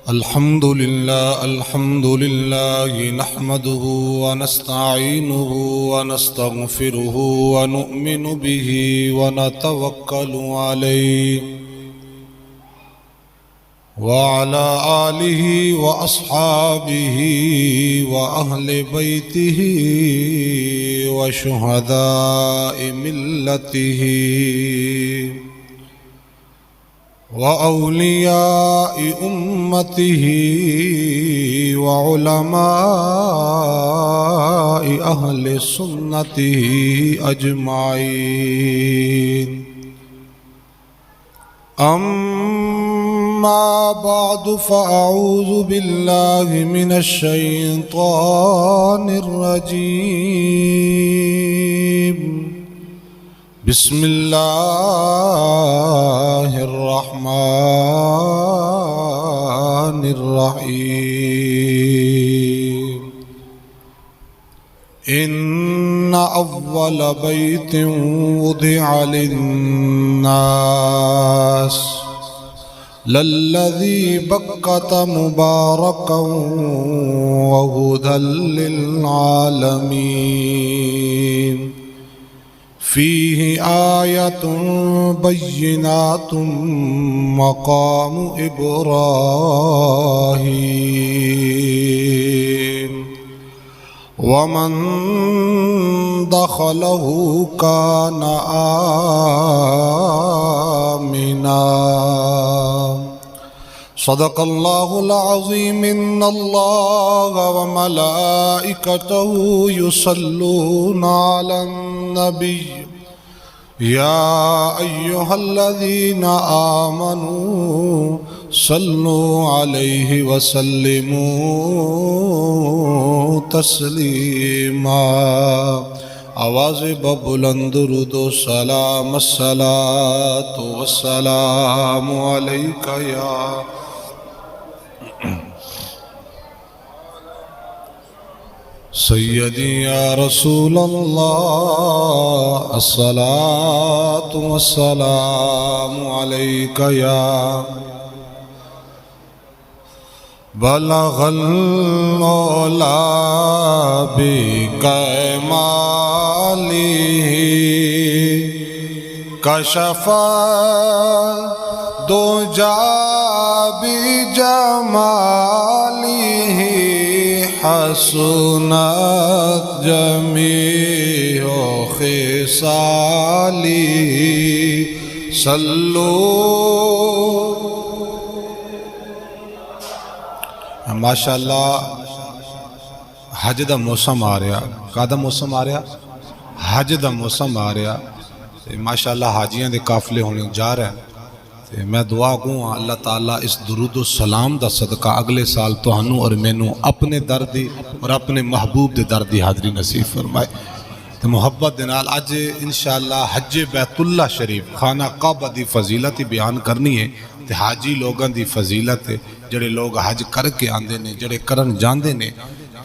الحمد لله نحمده ونستعينه ونستغفره ونؤمن به ونتوكل عليه وعلى آله وأصحابه وأهل بيته وشهداء ملته وأولياء أمته وعلماء أهل سنته أجمعين أما بعد فأعوذ بالله من الشيطان الرجيم بسم الله الرحمن الرحيم إن أول بيت وضع للناس للذي بكة مباركا وهدى للعالمين فيه آية بينات مقام إبراهيم ومن دخله كان آمنا صدق الله العظيم إن الله وملائكته يصلون على النبي يا أيها الذين آمنوا صلوا عليه وسلموا تسليما آواز ببلند درود و سلام الصلاة والسلام عليك يا سیدی یا رسول اللہ الصلاة والسلام علیک یا بلغ العلا بکمالہ کشف الدجی بجمالہ حسنت جمیع خصالہ صلو ماشاءاللہ حج دا موسم آ رہا کا دا موسم آ رہا حج دا موسم آ رہا ماشاءاللہ حاجیاں دے قافلے ہونے جا رہے ہیں میں دعا گوں اللہ تعالیٰ اس درود و سلام دا صدقہ اگلے سال تہانوں اور مینوں اپنے در دی اور اپنے محبوب دے در دی حاضری نصیب فرمائے تو محبت دنال آج انشاءاللہ حج بیت اللہ شریف خانہ کعبہ دی فضیلت بیان کرنی ہے تو حاجی لوگاں دی فضیلت ہے جڑے لوگ حج کر کے آندے نے جڑے کرن جاندے نے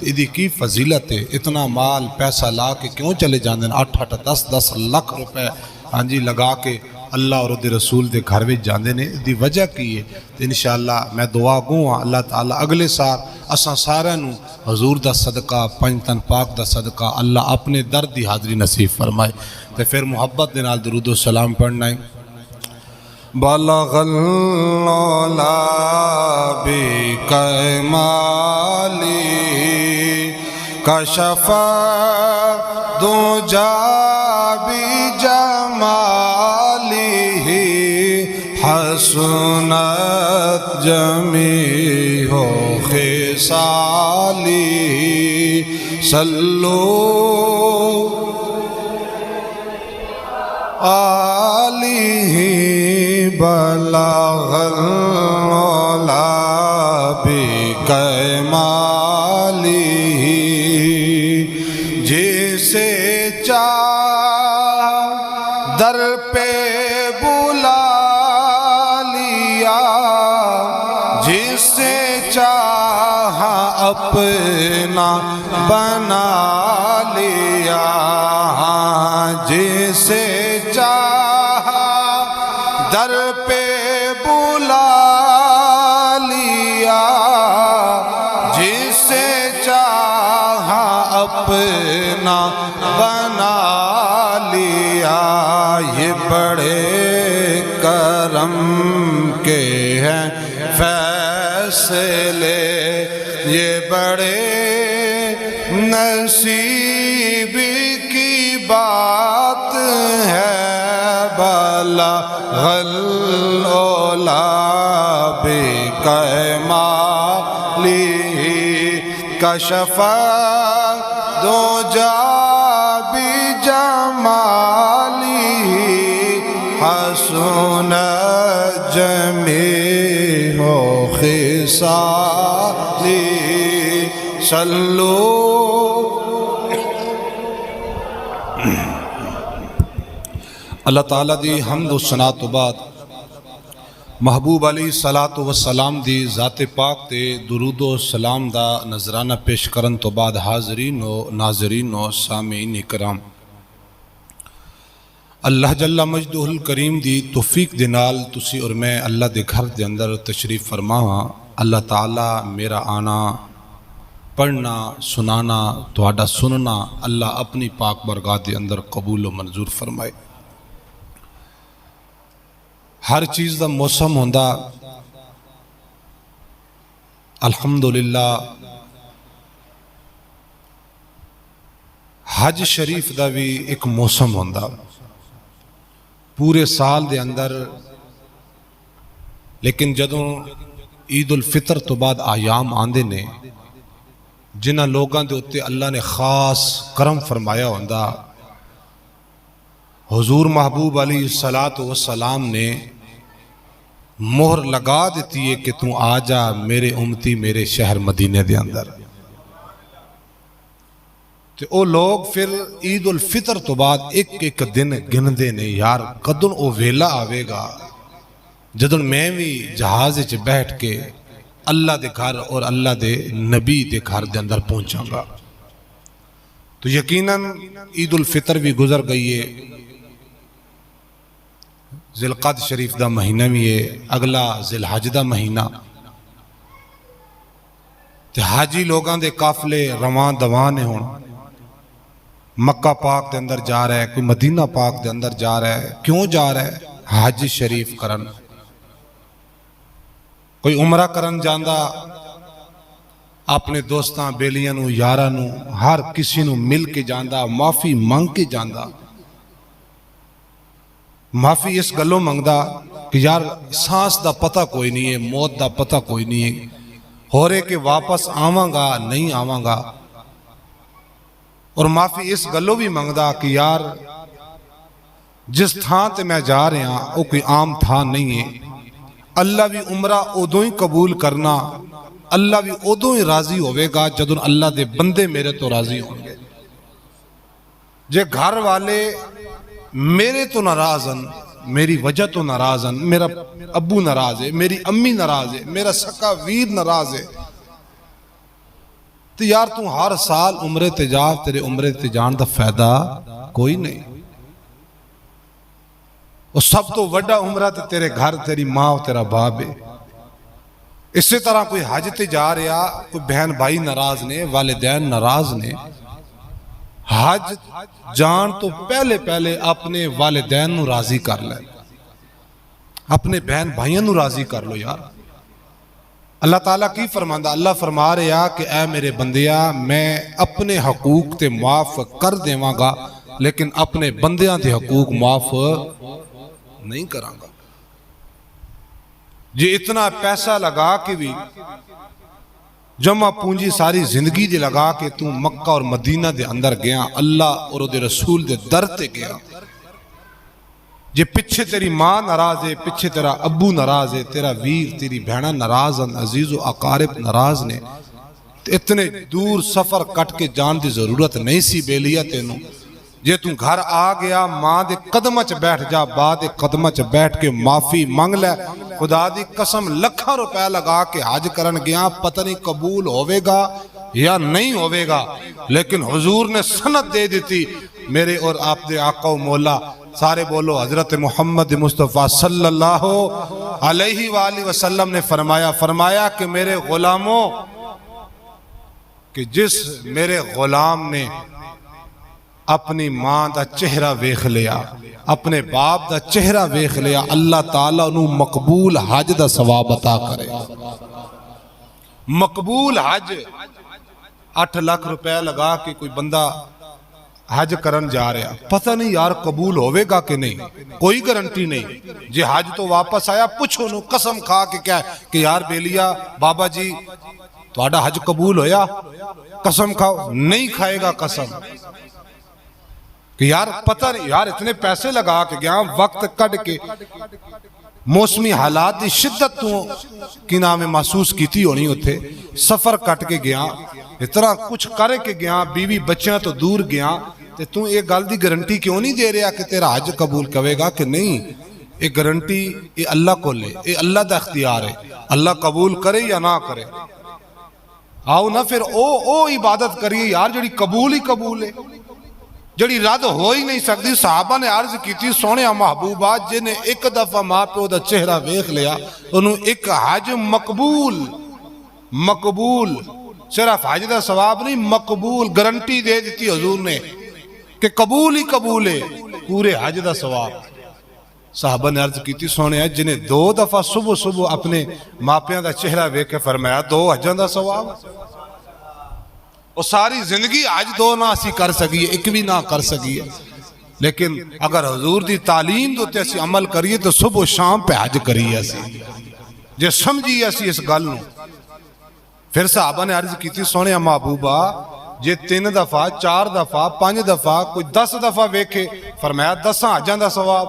ایدی کی فضیلت ہے اتنا مال پیسہ لا کے کیوں چلے جاندے نے 8-8 10-10 لاکھ روپے ہاں جی لگا کے اللہ اور دے رسول دے گھر وچ جاندے نے دی وجہ کی ہے تو انشاءاللہ میں دعا گوں اللہ تعالیٰ اگلے سال اساں سارے نوں حضور دا صدقہ پنج تن پاک دا صدقہ اللہ اپنے در دی حاضری نصیب فرمائے تو پھر محبت دے نال درود و سلام پڑھنا ہے بلغ العلا بکمالہ کشف الدجی بجمالہ حسنت جمیع خصالہ صلو علیہ بلغ العلا بکمالہ جسے چاہ در پہ بلا لیا جسے چاہ اپنا بنا لیا جسے چاہا در پہ بلا نہ بنا لیا، یہ بڑے کرم کے ہیں فیصلے، یہ بڑے نصیب کی بات ہے، بلا غلولا بکمالی کشف دو جا بجمالی حسن جمیع خصالی صلو۔ اللہ تعالیٰ دی حمد و ثنا تو بعد محبوب علیہ صلاۃ و سلام دی ذات پاک تے درود و سلام دا نذرانہ پیش کرن تو بعد حاضرین و ناظرین و سامعین کرام، اللہ جل مجدہ الکریم دی توفیق دے نال تسی اور میں اللہ دے گھر دے اندر تشریف فرما ہاں۔ اللہ تعالیٰ میرا آنا، پڑھنا، سنانا، تہاڈا سننا اللہ اپنی پاک برگاہ دے اندر قبول و منظور فرمائے۔ ہر چیز دا موسم ہوندا، الحمدللہ حج شریف دا بھی ایک موسم ہوندا، پورے سال دے اندر، لیکن جدوں عید الفطر تو بعد ایام آندے نے جنہاں لوگاں دے اتے اللہ نے خاص کرم فرمایا ہوندا، حضور محبوب علیہ الصلاۃ والسلام نے مہر لگا دیتی ہے کہ تُو آ جا میرے امتی میرے شہر مدینے دے اندر، تو او لوگ پھر عید الفطر تو بعد ایک ایک دن گن دے نے، یار کدن او ویلا آوے گا جدن میں بھی جہاز وچ بیٹھ کے اللہ دے گھر اور اللہ دے نبی دے گھر دے اندر پہنچاں گا۔ تو یقیناً عید الفطر بھی گزر گئی ہے، ذی القعدہ شریف دا مہینہ بھی ہے، اگلا ذی الحج دا مہینہ، تے حاجی لوگاں دے قافلے رواں دواں نے ہون، مکہ پاک دے اندر جا رہا ہے، کوئی مدینہ پاک دے اندر جا رہا ہے، کیوں جا رہا ہے؟ حج شریف کرن، کوئی عمرہ کرن جاندا، اپنے دوستاں بیلیاں نو یاراں نو ہر کسی نو مل کے جاندا، معافی مانگ کے جاندا، معافی اس گلوں منگدا کہ یار سانس دا پتہ کوئی نہیں ہے، موت دا پتہ کوئی نہیں ہے، ہو رہے کہ واپس آواں گا نہیں آواں گا، اور معافی اس گلوں بھی منگدا کہ یار جس تھان تے میں جا رہے ہاں وہ کوئی عام تھان نہیں ہے، اللہ بھی عمرہ ادوں ہی قبول کرنا، اللہ بھی ادوں ہی راضی ہوئے گا جدن اللہ دے بندے میرے تو راضی ہوں گے۔ جے گھر والے میرے تو ناراضن، میری وجہ تو ناراضن، میرا ابو ناراض ہے، میری امی ناراض ہے، میرا سکا ویر ناراض ہے، تو یار تو ہر سال عمرے تے جا، تیرے عمرے تے جان دا فائدہ کوئی نہیں، وہ سب تو وڈا عمرہ تے تیرے گھر تیری ماں و تیرا باپ ہے۔ اسی طرح کوئی حج تے جا رہا، کوئی بہن بھائی ناراض نے، والدین ناراض نے، حج جان تو پہلے اپنے والدین نو راضی کر لے، اپنے بہن بھائیوں نو راضی کر لو یار۔ اللہ تعالیٰ کی فرماندا، اللہ فرما رہا کہ اے میرے بندیاں میں اپنے حقوق تے معاف کر دیواں گا لیکن اپنے بندیاں تے حقوق معاف نہیں کراں گا۔ جی اتنا پیسہ لگا کے بھی، جمع پونجی ساری زندگی دے لگا کے تو مکہ اور مدینہ دے اندر گیا، اللہ اور دے رسول دے در تے گیا، جے پچھے تیری ماں ناراض ہے، پچھے تیرا ابو ناراض ہے، تیرا ویر تیری بہنہ ناراض ہیں، عزیز و اقارب ناراض نے، اتنے دور سفر کٹ کے جان دی ضرورت نہیں سی بیلیا تینوں، جے تم گھر آ گیا ماں دے قدمہ چ بیٹھ جا، با دے قدمہ چ بیٹھ کے معافی مانگ لے، خدا دی قسم لکھاں روپے لگا کے حج کرن گیا، پتہ نہیں قبول ہوئے گا یا نہیں ہوئے گا، لیکن حضور نے سند دے دیتی، میرے اور آپ دے آقا و مولا، سارے بولو حضرت محمد مصطفیٰ صلی اللہ علیہ وآلہ وسلم نے فرمایا کہ میرے غلاموں، کہ جس میرے غلام نے اپنی ماں دا چہرہ ویکھ لیا، اپنے باپ دا چہرہ ویکھ لیا، اللہ تعالیٰ انہوں مقبول حج دا ثواب عطا کرے۔ مقبول حج 8 لاکھ روپے لگا کے کوئی بندہ حج کرن جا رہا، پتہ نہیں یار قبول ہوئے گا کہ نہیں، کوئی گارنٹی نہیں۔ جے حج تو واپس آیا پوچھو نو، قسم کھا کے کیا ہے کہ یار بیلیا بابا جی تہاڈا حج قبول ہویا؟ قسم کھاؤ، نہیں کھائے گا قسم کہ یار پتہ نہیں، یار اتنے پیسے لگا کے گیا، وقت کٹ کے، موسمی حالات دی شدت تو کی نام محسوس کیتی ہونی ہوتے، سفر کٹ کے گیا، اتنا کچھ کرے کے گیا، بیوی بچیاں تو دور گیا، تو ایک گل دی گارنٹی کیوں نہیں دے رہا کہ تیرا حج قبول کرے گا کہ نہیں؟ ایک گارنٹی یہ اللہ کو لے، یہ اللہ دا اختیار ہے، اللہ قبول کرے یا نہ کرے۔ آؤ نہ پھر او عبادت کریے یار جڑی قبول ہی قبول ہے، جڑی رد ہو ہی نہیں سکتی۔ صحابہ نے عرض کی تھی سونے محبوبات جنہیں ایک دفعہ ماں پیو دا چہرہ ویکھ لیا انہوں ایک حج مقبول صرف حج دا ثواب نہیں، مقبول گارنٹی دے دیتی حضور نے کہ قبول ہی قبول ہے، پورے حج دا ثواب۔ صحابہ نے عرض کی تھی سونے جنہیں 2 دفعہ صبح اپنے ماپیاں دا چہرہ ویکھ کے فرمایا 2 حجاں دا ثواب، اور ساری زندگی حج 2 نہ اسی کر سکیے، ایک بھی نہ کر سکیے، لیکن اگر حضور دی تعلیم دوتے اسی عمل کریے تو صبح و شام پہ حج کریے اسی، جے سمجھیے اسی اس گل نو۔ پھر صحابہ نے عرض کی تھی سونے محبوبہ جے 3 دفعہ 4 دفعہ 5 دفعہ کوئی 10 دفعہ ویکھے، فرمایا 10 حجاں دا ثواب۔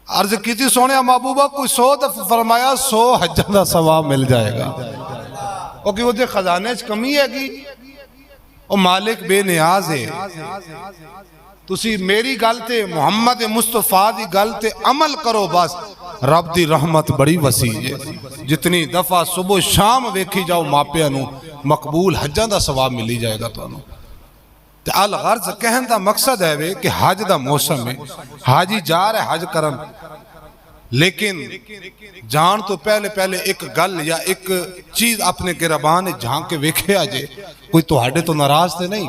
عرض کی تھی سونے محبوبہ کوئی 100 دفعہ، فرمایا 100 حجاں دا ثواب مل جائے گا۔ کیونکہ وہ دے خزانے چ کمی ہے گی، وہ مالک بے نیاز ہے۔ تسی میری گل تے محمد مصطفیٰ دی گل تے عمل کرو بس، رب دی رحمت بڑی وسیع ہے۔ جتنی دفعہ صبح شام ویکھی جاؤ ماپیاں نو مقبول حجاں دا ثواب ملی جائے گا تو انہوں۔ الغرض کہن دا مقصد ہے کہ حج دا موسم ہے، حاجی جا رہے حج کرن، لیکن جان تو پہلے ایک گل یا ایک چیز اپنے گربان جھانک کے ویکھے آجے، کوئی تہاڈے تو ناراض تے نہیں،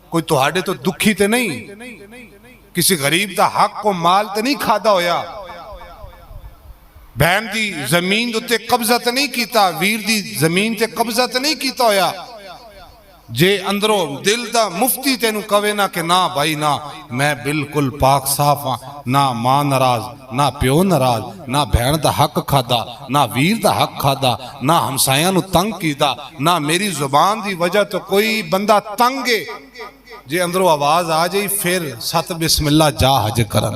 کوئی تہاڈے تو دکھی تے نہیں، کسی غریب دا حق کو مال تے نہیں کھادا ہویا، بہن دی زمین تے قبضہ تے نہیں کیتا، ویر دی زمین تے قبضہ تے نہیں کیتا ہویا۔ جے اندروں دل دا مفتی تینوں کہے نہ کہ نہ بھائی نہ میں بالکل پاک صاف ہاں، نہ ماں ناراض، نہ پیو ناراض، نہ بہن دا حق کھادا، نہ ویر دا حق کھادا، نہ ہمسایاں نو تنگ کیتا، نہ میری زبان دی وجہ تو کوئی بندہ تنگ ہے، جے اندروں آواز آ جائی پھر 7 بسم اللہ جا حج کرن،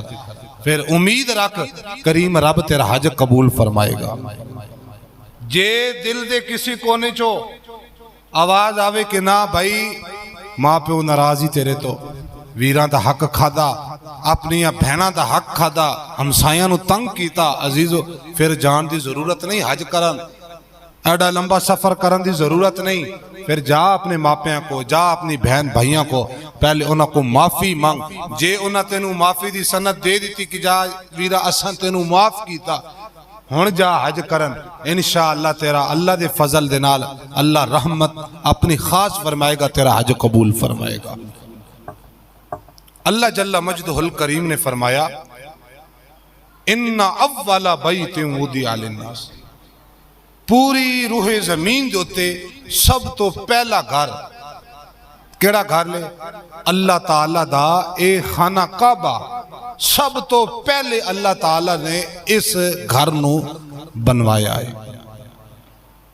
پھر امید رکھ کریم رب تیرا حج قبول فرمائے گا۔ جے دل دے کسی کونے چو آواز آوے کہ نہ بھائی ماں پیو ناراضی تیرے تو، ویران دا حق کھادا، اپنی بہناں دا حق کھادا، ہمسایاں نو تنگ کیتا، عزیزو پھر جان دی ضرورت نہیں حج کرن، ایڈا لمبا سفر کرن دی ضرورت نہیں، پھر جا اپنے ماپیاں کو، جا اپنی بہن بھائیاں کو، پہلے انہاں کو معافی مانگ، جے انہاں تینوں معافی دی سند دے دیتی کہ جا ویرا اساں تینوں معاف کیتا، ہن جا حج کرن، انشاءاللہ تیرا اللہ دے فضل دے نال اللہ رحمت اپنی خاص فرمائے گا، تیرا حج قبول فرمائے گا۔ اللہ جل مجدہ الکریم نے فرمایا ان اول بیت وضع للناس، پوری روح زمین دوتے سب تو پہلا گھر کیڑا گھر لے؟ اللہ تعالیٰ دا اے خانہ کعبہ، سب تو پہلے اللہ تعالیٰ نے اس گھر نو بنوایا ہے۔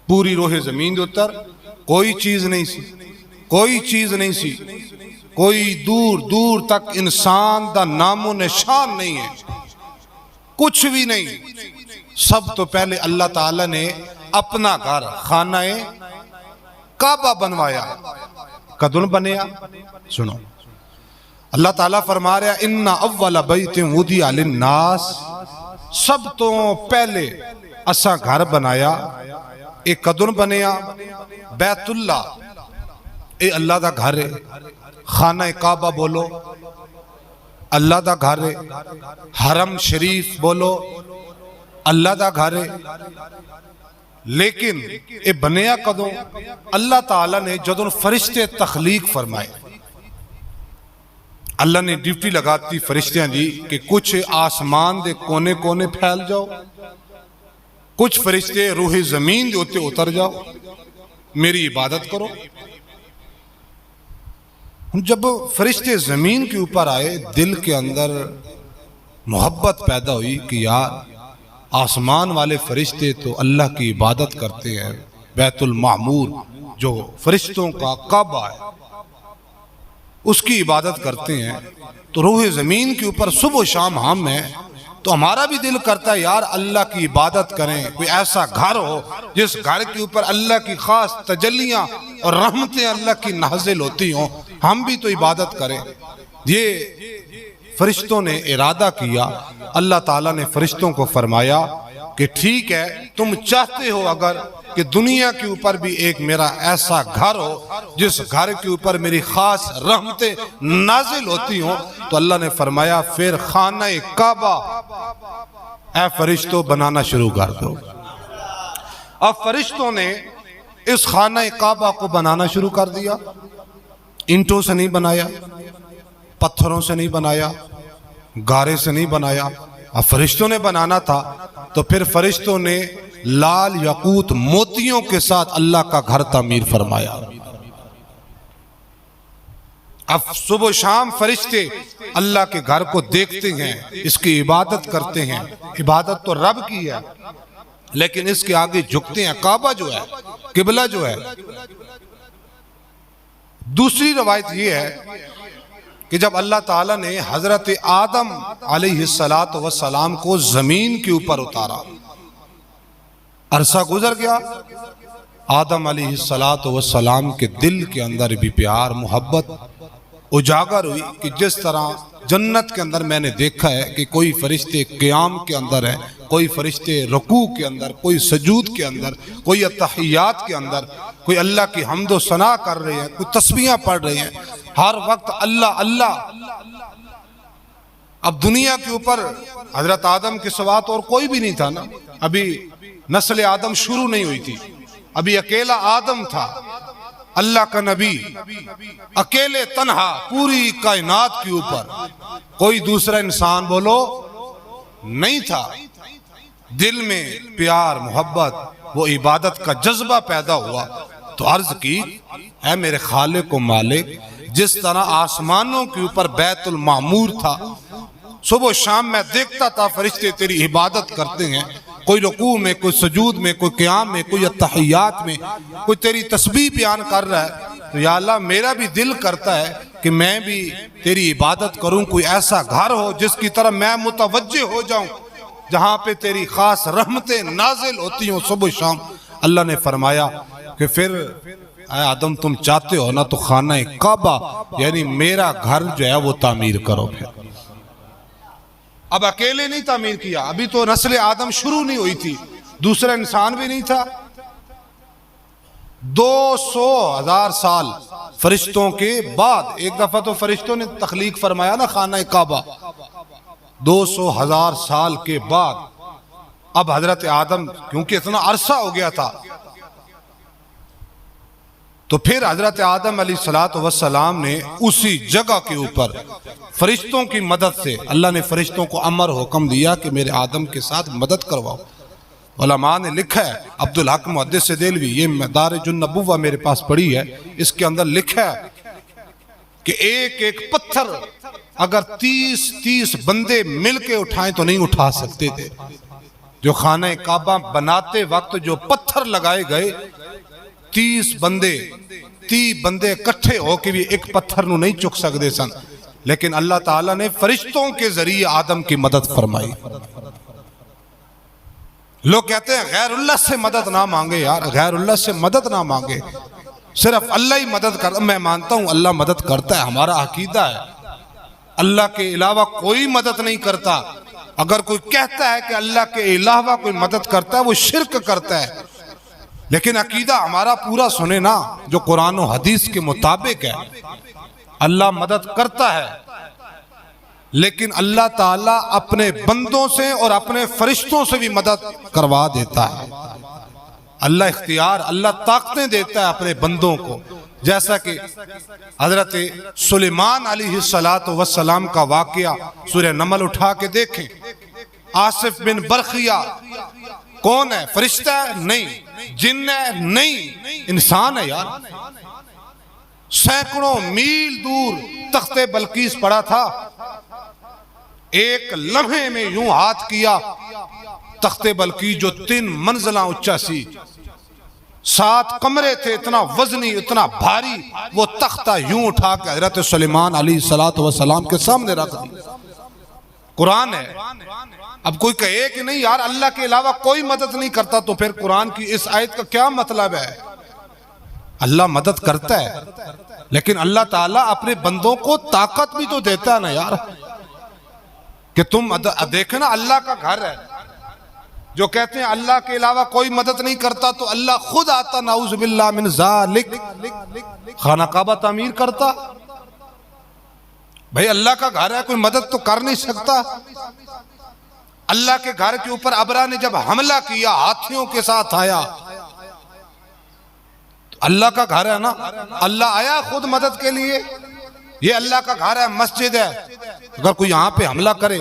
پوری روح زمین دوتر کوئی چیز نہیں سی، کوئی چیز نہیں سی، کوئی دور دور تک انسان دا نام و نشان نہیں ہے، کچھ بھی نہیں، سب تو پہلے اللہ تعالیٰ نے اپنا گھر خانہ کعبہ بنوایا۔ کدن بنیا؟ سنو اللہ تعالیٰ فرما رہا ان اول بیت وضع للناس، سب تو پہلے اسا گھر بنایا، ایک کدن بنیا؟ بیت اللہ، اے اللہ دا گھر ہے، خانہ کعبہ بولو اللہ دا گھر ہے، حرم شریف بولو اللہ دا گھر ہے، لیکن یہ بنیا کدوں؟ اللہ تعالیٰ نے جدوں فرشتے تخلیق فرمائے، اللہ نے ڈیوٹی لگاتی فرشتیاں دی کہ کچھ آسمان دے کونے کونے پھیل جاؤ، کچھ فرشتے روح زمین دے ہوتے اتر جاؤ، میری عبادت کرو۔ جب فرشتے زمین کے اوپر آئے، دل کے اندر محبت پیدا ہوئی کہ یار آسمان والے فرشتے تو اللہ کی عبادت کرتے ہیں، بیت المعمور جو فرشتوں کا کعبہ ہے اس کی عبادت کرتے ہیں، تو روح زمین کے اوپر صبح و شام ہم ہیں، تو ہمارا بھی دل کرتا ہے یار اللہ کی عبادت کریں، کوئی ایسا گھر ہو جس گھر کے اوپر اللہ کی خاص تجلیاں اور رحمتیں اللہ کی نازل ہوتی ہوں، ہم بھی تو عبادت کریں۔ یہ فرشتوں نے ارادہ کیا، اللہ تعالیٰ نے فرشتوں کو فرمایا کہ ٹھیک ہے، تم چاہتے ہو اگر کہ دنیا کے اوپر بھی ایک میرا ایسا گھر ہو جس گھر کے اوپر میری خاص رحمتیں نازل ہوتی ہوں، تو اللہ نے فرمایا پھر خانہ کعبہ اے فرشتوں بنانا شروع کر دو۔ اب فرشتوں نے اس خانہ کعبہ کو بنانا شروع کر دیا، اینٹوں سے نہیں بنایا، پتھروں سے نہیں بنایا، گارے سے نہیں بنایا، اب فرشتوں نے بنانا تھا تو پھر فرشتوں نے لال یاقوت موتیوں کے ساتھ اللہ کا گھر تعمیر فرمایا۔ اب صبح و شام فرشتے اللہ کے گھر کو دیکھتے ہیں، اس کی عبادت کرتے ہیں، عبادت تو رب کی ہے لیکن اس کے آگے جھکتے ہیں، کعبہ جو ہے، قبلہ جو ہے۔ دوسری روایت یہ ہے کہ جب اللہ تعالیٰ نے حضرت آدم علیہ السلام کو زمین کے اوپر اتارا، عرصہ گزر گیا، آدم علیہ السلام کے دل کے اندر بھی پیار محبت اجاگر ہوئی کہ جس طرح جنت کے اندر میں نے دیکھا ہے کہ کوئی فرشتے قیام کے اندر ہے، کوئی فرشتے رکوع کے اندر، کوئی سجود کے اندر، کوئی اتحیات کے اندر، کوئی اللہ کی حمد و ثنا کر رہے ہیں، کوئی تسبیحاں پڑھ رہے ہیں، ہر وقت اللہ اللہ۔ اب دنیا کے اوپر حضرت آدم کے سوا اور کوئی بھی نہیں تھا نا، ابھی نسل آدم شروع نہیں ہوئی تھی، ابھی اکیلا آدم تھا، اللہ کا نبی اکیلے تنہا پوری کائنات کے اوپر، کوئی دوسرا انسان بولو نہیں تھا۔ دل میں پیار محبت وہ عبادت کا جذبہ پیدا ہوا تو عرض کی اے میرے خالق و مالک، جس طرح آسمانوں کے اوپر بیت المعمور تھا، صبح و شام میں دیکھتا تھا فرشتے تیری عبادت کرتے ہیں، کوئی رکوع میں، کوئی سجود میں، کوئی قیام میں، کوئی اتحیات میں، کوئی تیری تسبیح بیان کر رہا ہے، تو یا اللہ میرا بھی دل کرتا ہے کہ میں بھی تیری عبادت کروں، کوئی ایسا گھر ہو جس کی طرف میں متوجہ ہو جاؤں، جہاں پہ تیری خاص رحمتیں نازل ہوتی ہوں صبح و شام۔ اللہ نے فرمایا کہ پھر اے آدم تم چاہتے ہو نا تو خانہ کعبہ یعنی میرا گھر جو ہے وہ تعمیر کرو۔ پھر اب اکیلے نہیں تعمیر کیا، ابھی تو نسل آدم شروع نہیں ہوئی تھی، دوسرا انسان بھی نہیں تھا۔ 200,000 سال فرشتوں کے بعد ایک دفعہ تو فرشتوں نے تخلیق فرمایا نا خانہ کعبہ، 200,000 سال کے بعد اب حضرت آدم کیونکہ اتنا عرصہ ہو گیا تھا تو پھر حضرت آدم علیہ السلام نے اسی جگہ کے اوپر فرشتوں کی مدد سے، اللہ نے فرشتوں کو امر حکم دیا کہ میرے آدم کے ساتھ مدد کرواؤ۔ علماء نے لکھا ہے، عبدالحق محدث دہلوی، یہ مدارج النبوہ میرے پاس پڑھی ہے، اس کے اندر لکھا ہے کہ ایک ایک پتھر اگر 30 بندے مل کے اٹھائیں تو نہیں اٹھا سکتے تھے۔ جو خانہ کعبہ بناتے وقت جو پتھر لگائے گئے، 30 بندے اکٹھے ہو کے بھی ایک پتھر نو نہیں چک سکتے سن، لیکن اللہ تعالیٰ نے فرشتوں کے ذریعے آدم کی مدد فرمائی۔ لوگ کہتے ہیں غیر اللہ سے مدد نہ مانگے، یار غیر اللہ سے مدد نہ مانگے، صرف اللہ ہی مدد کرتا۔ میں مانتا ہوں اللہ مدد کرتا ہے، ہمارا عقیدہ ہے اللہ کے علاوہ کوئی مدد نہیں کرتا۔ اگر کوئی کہتا ہے کہ اللہ کے علاوہ کوئی مدد کرتا ہے وہ شرک کرتا ہے، لیکن عقیدہ ہمارا پورا سنے نا جو قرآن و حدیث کے مطابق ہے۔ اللہ مدد کرتا ہے لیکن اللہ تعالیٰ اپنے بندوں سے اور اپنے فرشتوں سے بھی مدد کروا دیتا ہے۔ اللہ اختیار، اللہ طاقتیں دیتا ہے اپنے بندوں کو، جیسا کہ حضرت سلیمان علیہ السلام کا واقعہ سورہ نمل اٹھا کے دیکھیں۔ آصف بن برخیہ کون ہے؟ فرشتہ ہے؟ نہیں۔ جن ہے؟ نہیں، انسان ہے یار۔ سینکڑوں میل دور تخت بلقیس پڑا تھا، ایک لمحے میں یوں ہاتھ کیا، تخت بلقیس جو 3 منزلہ اونچا سی، 7 کمرے تھے، اتنا وزنی، اتنا بھاری، وہ تختہ یوں اٹھا کے حضرت سلیمان علیہ السلام کے سامنے رکھ دی۔ قرآن ہے۔ اب کوئی کہے کہ نہیں یار اللہ کے علاوہ کوئی مدد نہیں کرتا، تو پھر قرآن کی اس آیت کا کیا مطلب ہے؟ اللہ مدد کرتا ہے، لیکن اللہ تعالیٰ اپنے بندوں کو طاقت بھی تو دیتا ہے نا یار، کہ تم دیکھنا اللہ کا گھر ہے، جو کہتے ہیں اللہ کے علاوہ کوئی مدد نہیں کرتا، تو اللہ خود آتا نعوذ باللہ من ذالک، خانہ کعبہ تعمیر کرتا۔ بھئی اللہ کا گھر ہے، کوئی مدد تو کر نہیں سکتا۔ اللہ کے گھر کے اوپر ابرا نے جب حملہ کیا، ہاتھیوں کے ساتھ آیا، تو اللہ کا گھر ہے نا، اللہ آیا خود مدد کے لیے۔ یہ اللہ کا گھر ہے، مسجد ہے، اگر کوئی یہاں پہ حملہ کرے،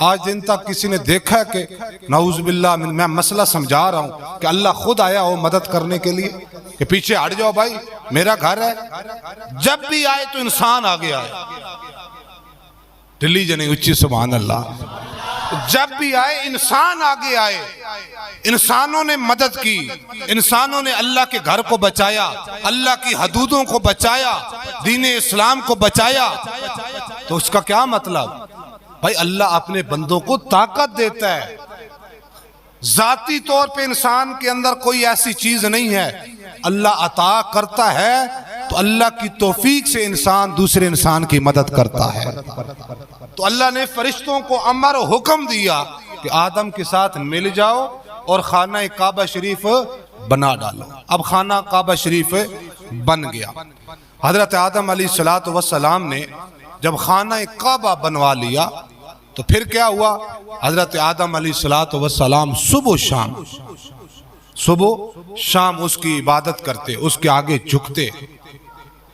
آج دن تک کسی نے دیکھا ہے کہ نعوذ باللہ میں مسئلہ سمجھا رہا ہوں کہ اللہ خود آیا ہو مدد کرنے کے لیے کہ پیچھے ہٹ جاؤ بھائی میرا گھر ہے؟ جب بھی آئے تو انسان آگے آئے، دلی جنہیں اچھی سبحان اللہ، جب بھی آئے انسان آگے آئے، انسانوں نے مدد کی، انسانوں نے اللہ کے گھر کو بچایا، اللہ کی حدودوں کو بچایا، دین اسلام کو بچایا۔ تو اس کا کیا مطلب؟ بھائی اللہ اپنے بندوں کو طاقت دیتا ہے، ذاتی طور پہ انسان کے اندر کوئی ایسی چیز نہیں ہے، اللہ عطا کرتا ہے تو اللہ کی توفیق سے انسان دوسرے انسان کی مدد کرتا ہے۔ تو اللہ نے فرشتوں کو امر و حکم دیا کہ آدم کے ساتھ مل جاؤ اور خانہ کعبہ شریف بنا ڈالو۔ اب خانہ کعبہ شریف بن گیا۔ حضرت آدم علیہ السلام نے جب خانہ کعبہ بنوا لیا تو پھر کیا ہوا؟ حضرت آدم علیہ السلام صبح شام اس کی عبادت کرتے، اس کے آگے جھکتے۔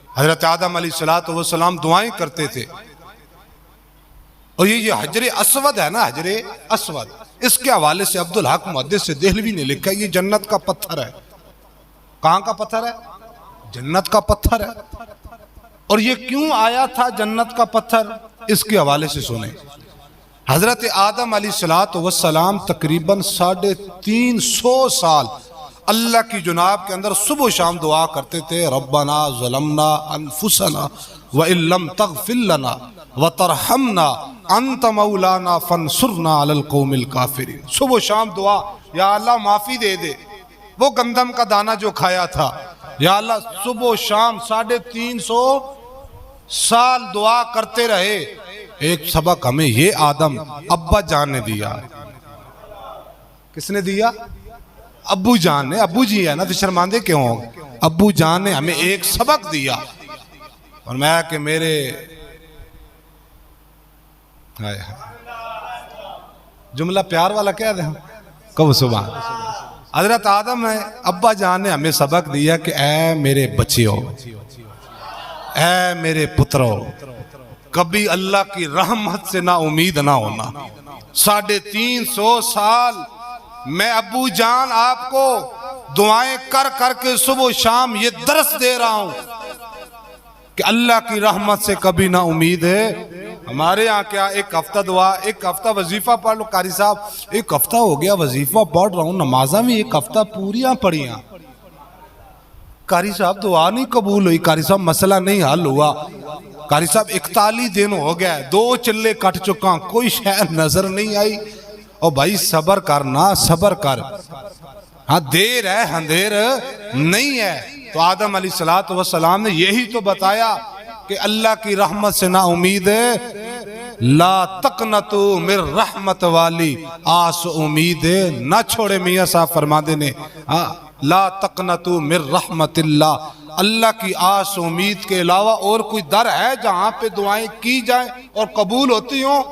حضرت آدم علیہ السلام دعائیں کرتے تھے۔ اور یہ حجر اسود ہے نا، حجر اسود، اس کے حوالے سے عبدالحق محدث دہلوی نے لکھا یہ جنت کا پتھر ہے۔ کہاں کا پتھر ہے؟ جنت کا پتھر ہے۔ اور یہ کیوں آیا تھا جنت کا پتھر؟ اس کے حوالے سے سنیں۔ حضرت آدم علیہ السلام تقریباً 350 سال اللہ کی جناب کے اندر صبح و شام دعا کرتے تھے، ربنا ظلمنا انفسنا وَإِن لَمْ تَغْفِرْ لَنَا وَتَرْحَمْنَا أَنْتَ مَوْلَانَا فَانْصُرْنَا عَلَى الْقَوْمِ الْكَافِرِينَ۔ صبح و شام دعا، یا اللہ معافی دے دے، وہ گندم کا دانہ جو کھایا تھا، یا اللہ صبح و شام 350 سال دعا کرتے رہے۔ ایک سبق ہمیں یہ آدم ابا جان نے دیا۔ کس نے دیا؟ ابو جان نے۔ ابو جی ہے نا تو شرماندے کیوں ہو؟ ابو جان نے ہمیں ایک سبق دیا، اور میں کہ میرے جملہ پیار والا کیا دیں کہو سبحان۔ حضرت آدم ہے ابا جان نے ہمیں سبق دیا کہ اے میرے بچیو، اے میرے پترو، کبھی اللہ کی رحمت سے نا امید نہ ہونا۔ 350 سال میں ابو جان آپ کو دعائیں کر کر کے صبح و شام یہ درس دے رہا ہوں کہ اللہ کی رحمت سے کبھی نہ امید ہے۔ ہمارے ہاں کیا ایک ہفتہ دعا، ایک ہفتہ وظیفہ پڑھ لو۔ قاری صاحب ایک ہفتہ ہو گیا وظیفہ پڑھ رہا ہوں، نمازہ میں ایک ہفتہ پوریاں پڑھیاں، قاری صاحب دعا نہیں قبول ہوئی، قاری صاحب مسئلہ نہیں حل ہوا، قاری صاحب 41 دن ہو گیا، 2 چلے کٹ چکا، کوئی شے نظر نہیں آئی۔ اور بھائی صبر کرنا، صبر کر، ہاں دیر ہے اندھیر نہیں ہے۔ تو آدم علیہ السلام نے یہی تو بتایا کہ اللہ کی رحمت سے نا امید ہے، لا تقنطو من رحمت والی، آس امید نہ چھوڑے۔ میاں صاحب فرماندے نے لا تقنطو من رحمت اللہ، اللہ کی آس امید کے علاوہ اور کوئی در ہے جہاں پہ دعائیں کی جائیں اور قبول ہوتی ہوں؟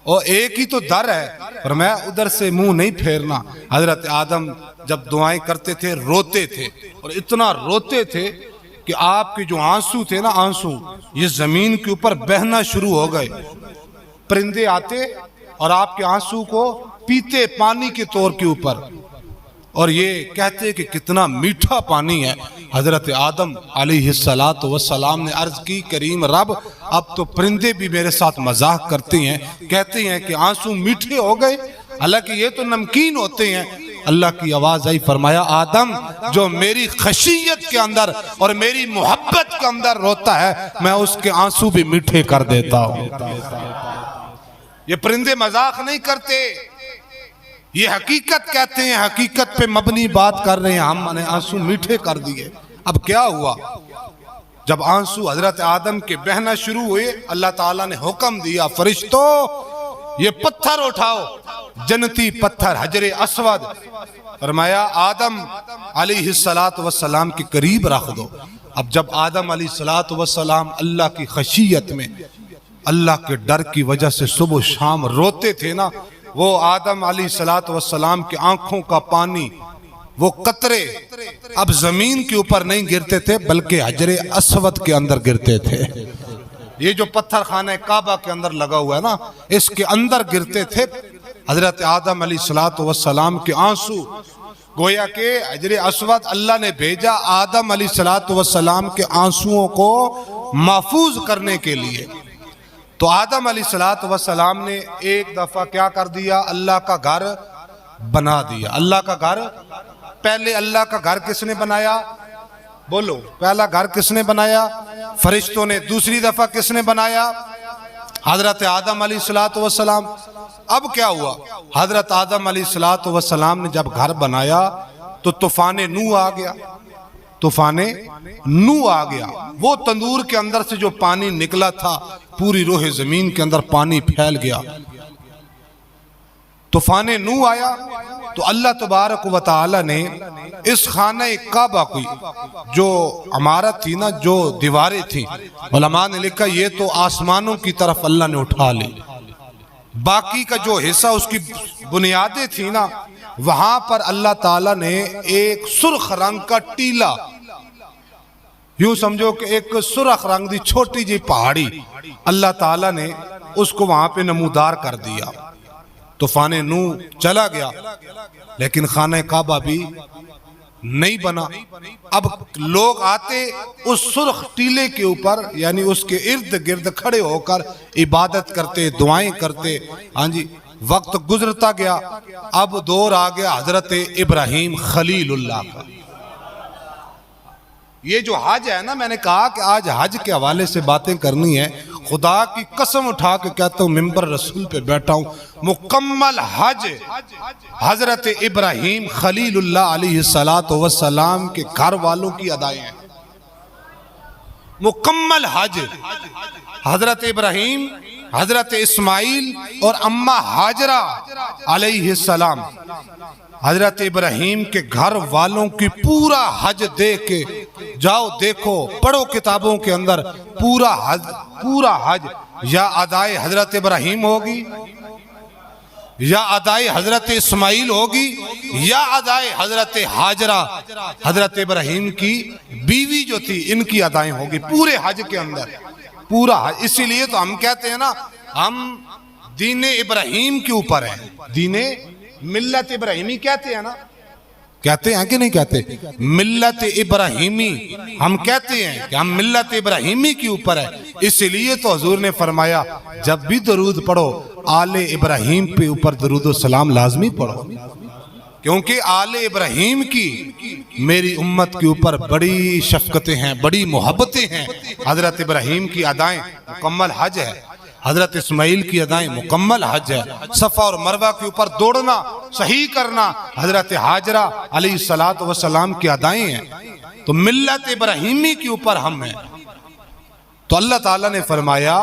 اور ایک ہی تو در ہے، فرمایا ادھر سے منہ نہیں پھیرنا۔ حضرت آدم جب دعائیں کرتے تھے روتے تھے، اور اتنا روتے تھے کہ آپ کے جو آنسو تھے نا، آنسو یہ زمین کے اوپر بہنا شروع ہو گئے۔ پرندے آتے اور آپ کے آنسو کو پیتے پانی کے طور کے اوپر، اور یہ کہتے کہ کتنا میٹھا پانی ہے۔ حضرت آدم علیہ السلام نے عرض کی، کریم رب اب تو پرندے بھی میرے ساتھ مذاق کرتے ہیں، کہتے ہیں کہ آنسو میٹھے ہو گئے، حالانکہ یہ تو نمکین ہوتے ہیں۔ اللہ کی آواز آئی، فرمایا آدم جو میری خشیت کے اندر اور میری محبت کے اندر روتا ہے، میں اس کے آنسو بھی میٹھے کر دیتا ہوں۔ یہ پرندے مذاق نہیں کرتے، یہ حقیقت کہتے ہیں، حقیقت پہ مبنی بات کر رہے ہیں۔ ہم نے آنسو میٹھے کر دیے۔ اب کیا ہوا؟ جب آنسو حضرت آدم کے بہنا شروع ہوئے، اللہ تعالیٰ نے حکم دیا، فرشتوں یہ پتھر اٹھاؤ، جنتی پتھر حجر اسود، فرمایا آدم علیہ السلام کے قریب رکھ دو۔ اب جب آدم علیہ السلام اللہ کی خشیت میں، اللہ کے ڈر کی وجہ سے صبح و شام روتے تھے نا، وہ آدم علیہ السلام کی آنکھوں کا پانی، وہ قطرے اب زمین کے اوپر نہیں گرتے تھے بلکہ حجر اسود کے اندر گرتے تھے۔ یہ جو پتھر خانہ کعبہ کے اندر لگا ہوا ہے نا، اس کے اندر گرتے تھے حضرت آدم علیہ السلام کے آنسو۔ گویا کہ حجر اسود اللہ نے بھیجا آدم علیہ السلام کے آنسوؤں کو محفوظ کرنے کے لیے۔ تو آدم علیہ السلام نے ایک دفعہ کیا کر دیا؟ اللہ کا گھر بنا دیا۔ اللہ کا گھر، پہلے اللہ کا گھر کس نے بنایا؟ بولو، پہلا گھر کس نے بنایا؟ فرشتوں نے۔ دوسری دفعہ کس نے بنایا؟ حضرت آدم علیہ السلام۔ اب کیا ہوا؟ حضرت آدم علیہ السلام نے جب گھر بنایا تو طوفان نوح آ گیا۔ طوفان نوح آ گیا، وہ تندور کے اندر سے جو پانی نکلا تھا پوری روح زمین کے اندر پانی پھیل گیا۔ طوفان نوح آیا تو اللہ تبارک و تعالی نے اس خانہ کعبہ کی جو عمارت تھی نا، جو دیواریں تھیں، علماء نے لکھا یہ تو آسمانوں کی طرف اللہ نے اٹھا لی، باقی کا جو حصہ اس کی بنیادیں تھی نا، وہاں پر اللہ تعالیٰ نے ایک سرخ رنگ کا ٹیلا، یوں سمجھو کہ ایک سرخ رنگ دی چھوٹی جی پہاڑی، اللہ تعالیٰ نے اس کو وہاں پہ نمودار کر دیا۔ طوفان نوح چلا گیا لیکن خانہ کعبہ بھی نہیں بنا۔ اب لوگ آتے اس سرخ ٹیلے کے اوپر، یعنی اس کے ارد گرد کھڑے ہو کر عبادت کرتے، دعائیں کرتے۔ ہاں جی، وقت گزرتا گیا، اب دور آ گیا حضرت ابراہیم خلیل اللہ کا۔ یہ جو حج ہے نا، میں نے کہا کہ آج حج کے حوالے سے باتیں کرنی ہے، خدا کی قسم اٹھا کے کہتا ہوں، ممبر رسول پہ بیٹھا ہوں، مکمل حج حضرت ابراہیم خلیل اللہ علیہ السلام کے گھر والوں کی ادائیں ہیں۔ مکمل حج حضرت ابراہیم، حضرت اسماعیل اور اماں ہاجرہ علیہ السلام، حضرت ابراہیم کے گھر والوں کی پورا حج دے کے جاؤ، دیکھو، پڑھو کتابوں کے اندر، پورا حج یا ادائے حضرت ابراہیم ہوگی، یا ادائے حضرت اسماعیل ہوگی، یا ادائے حضرت ہاجرہ حضرت ابراہیم کی بیوی جو تھی، ان کی ادائیں ہوگی پورے حج کے اندر، پورا حج۔ اسی لیے تو ہم کہتے ہیں نا، ہم دین ابراہیم کے اوپر ہیں، دین ملت ابراہیمی کہتے ہیں نا، کہتے ہیں کہ نہیں کہتے؟ ملت ابراہیمی ہم کہتے ہیں کہ ہم ملت ابراہیمی کے اوپر ہے۔ اس لیے تو حضور نے فرمایا جب بھی درود پڑھو آل ابراہیم پہ اوپر درود و سلام لازمی پڑھو، کیونکہ آل ابراہیم کی میری امت کے اوپر بڑی شفقتیں ہیں، بڑی محبتیں ہیں۔ حضرت ابراہیم کی ادائیں مکمل حج ہے، حضرت اسماعیل کی ادائیں مکمل حج ہے، صفا اور مروہ کے اوپر دوڑنا، صحیح کرنا حضرت ہاجرہ علیہ السلام کی ادائیں ہیں۔ تو ملت ابراہیمی کے اوپر ہم ہیں۔ تو اللہ تعالیٰ نے فرمایا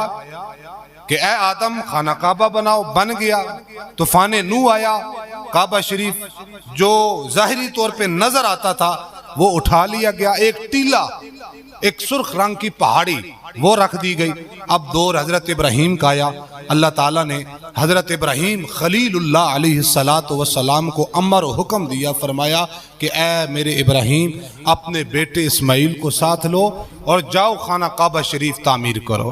کہ اے آدم خانہ کعبہ بناؤ، بن گیا۔ طوفان نوح آیا، کعبہ شریف جو ظاہری طور پہ نظر آتا تھا وہ اٹھا لیا گیا، ایک ٹیلا، ایک سرخ رنگ کی پہاڑی وہ رکھ دی گئی. اب دور حضرت ابراہیم کا آیا. اللہ تعالیٰ نے حضرت ابراہیم خلیل اللہ علیہ السلام کو امر و حکم دیا. فرمایا کہ اے میرے ابراہیم اپنے بیٹے اسماعیل کو ساتھ لو اور جاؤ خانہ کعبہ شریف تعمیر کرو.